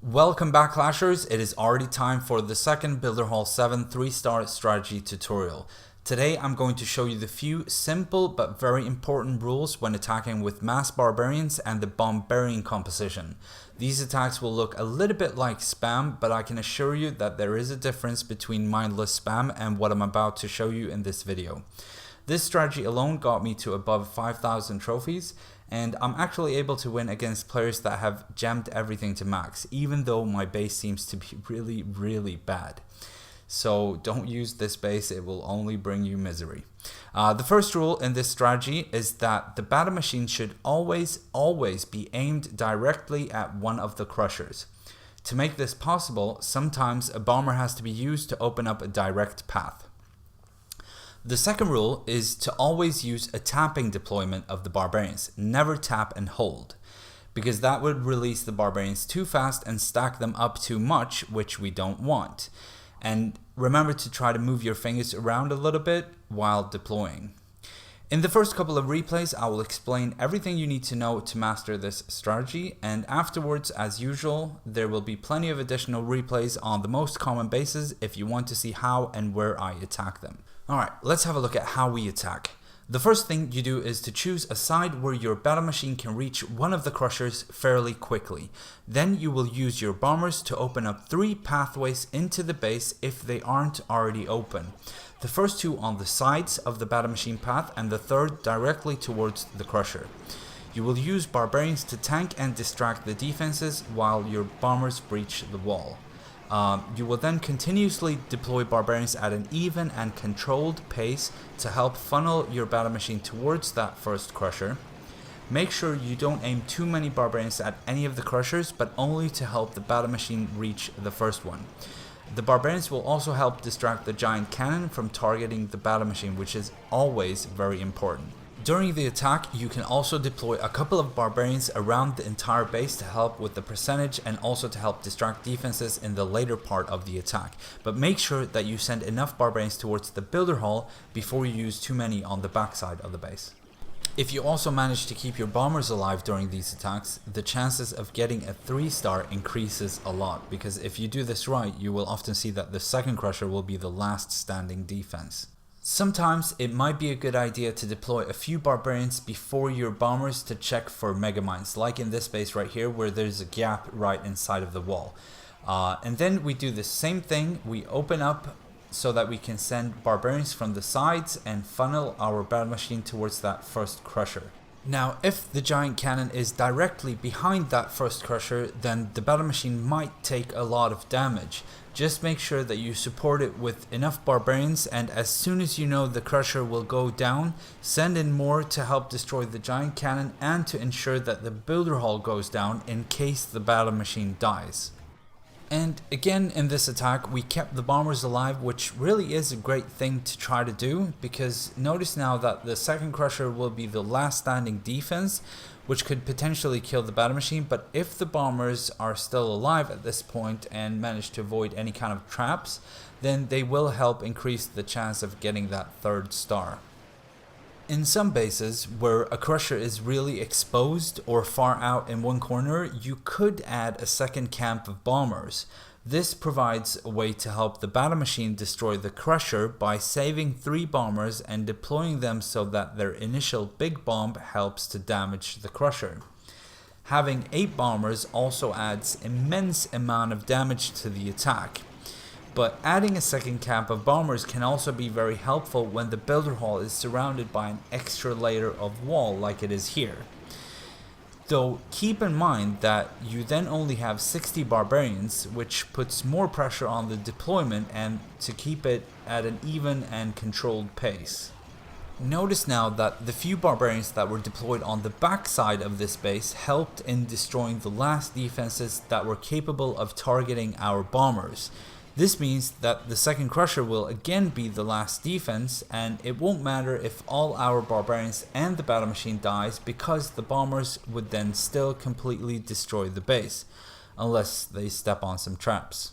Welcome back, Clashers. It is already time for the second Builder Hall 7 3-star strategy tutorial. Today I'm going to show you the few simple but very important rules when attacking with Mass Barbarians and the BomBarian composition. These attacks will look a little bit like spam, but I can assure you that there is a difference between mindless spam and what I'm about to show you in this video. This strategy alone got me to above 5,000 trophies, and I'm actually able to win against players that have gemmed everything to max, even though my base seems to be really bad. So don't use this base, it will only bring you misery. The first rule in this strategy is that the battle machine should always be aimed directly at one of the crushers. To make this possible, sometimes a bomber has to be used to open up a direct path. The second rule is to always use a tapping deployment of the Barbarians. Never tap and hold, because that would release the Barbarians too fast and stack them up too much, which we don't want. And remember to try to move your fingers around a little bit while deploying. In the first couple of replays, I will explain everything you need to know to master this strategy, and afterwards, as usual, there will be plenty of additional replays on the most common bases if you want to see how and where I attack them. Alright, let's have a look at how we attack. The first thing you do is to choose a side where your battle machine can reach one of the crushers fairly quickly. Then you will use your bombers to open up 3 pathways into the base if they aren't already open. The first 2 on the sides of the battle machine path and the third directly towards the crusher. You will use Barbarians to tank and distract the defenses while your bombers breach the wall. You will then continuously deploy Barbarians at an even and controlled pace to help funnel your battle machine towards that first crusher. Make sure you don't aim too many Barbarians at any of the crushers, but only to help the battle machine reach the first one. The Barbarians will also help distract the giant cannon from targeting the battle machine, which is always very important. During the attack, you can also deploy a couple of Barbarians around the entire base to help with the percentage and also to help distract defenses in the later part of the attack. But make sure that you send enough Barbarians towards the Builder Hall before you use too many on the backside of the base. If you also manage to keep your bombers alive during these attacks, the chances of getting a 3-star increases a lot, because if you do this right, you will often see that the second crusher will be the last standing defense. Sometimes it might be a good idea to deploy a few Barbarians before your bombers to check for megamines, like in this base right here where there's a gap right inside of the wall. And then we do the same thing, we open up so that we can send Barbarians from the sides and funnel our battle machine towards that first crusher. Now, if the giant cannon is directly behind that first crusher, then the battle machine might take a lot of damage. Just make sure that you support it with enough Barbarians, and as soon as you know the crusher will go down, send in more to help destroy the giant cannon and to ensure that the Builder Hall goes down in case the battle machine dies. And again, in this attack, we kept the bombers alive, which really is a great thing to try to do, because notice now that the second crusher will be the last standing defense, which could potentially kill the battle machine. But if the bombers are still alive at this point and manage to avoid any kind of traps, then they will help increase the chance of getting that 3rd star. In some bases where a crusher is really exposed or far out in one corner, you could add a second camp of bombers. This provides a way to help the battle machine destroy the crusher by saving 3 bombers and deploying them so that their initial big bomb helps to damage the crusher. Having 8 bombers also adds immense amount of damage to the attack. But adding a second camp of bombers can also be very helpful when the Builder Hall is surrounded by an extra layer of wall like it is here. Though keep in mind that you then only have 60 Barbarians, which puts more pressure on the deployment and to keep it at an even and controlled pace. Notice now that the few Barbarians that were deployed on the back side of this base helped in destroying the last defenses that were capable of targeting our bombers. This means that the second crusher will again be the last defense, and it won't matter if all our Barbarians and the battle machine dies, because the bombers would then still completely destroy the base, unless they step on some traps.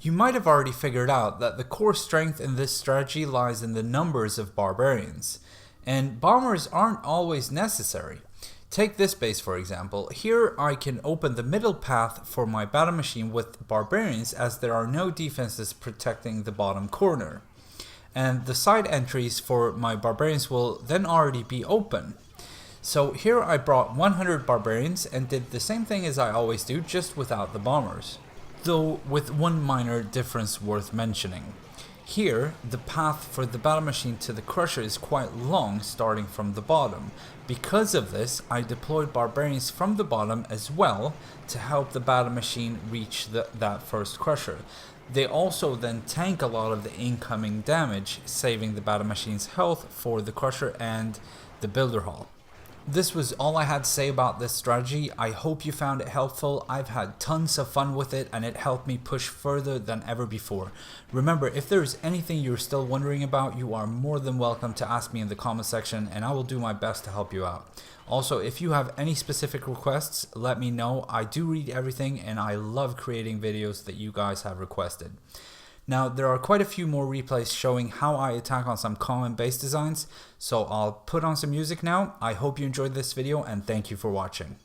You might have already figured out that the core strength in this strategy lies in the numbers of Barbarians, and bombers aren't always necessary. Take this base for example. Here I can open the middle path for my battle machine with Barbarians, as there are no defenses protecting the bottom corner. And the side entries for my Barbarians will then already be open. So here I brought 100 Barbarians and did the same thing as I always do, just without the bombers. Though with one minor difference worth mentioning. Here, the path for the battle machine to the crusher is quite long, starting from the bottom. Because of this, I deployed Barbarians from the bottom as well to help the battle machine reach that first crusher. They also then tank a lot of the incoming damage, saving the battle machine's health for the crusher and the builder hall. This was all I had to say about this strategy. I hope you found it helpful. I've had tons of fun with it and it helped me push further than ever before. Remember, if there's anything you're still wondering about, you are more than welcome to ask me in the comment section and I will do my best to help you out. Also, if you have any specific requests, let me know. I do read everything and I love creating videos that you guys have requested. Now, there are quite a few more replays showing how I attack on some common base designs, so I'll put on some music now. I hope you enjoyed this video and thank you for watching.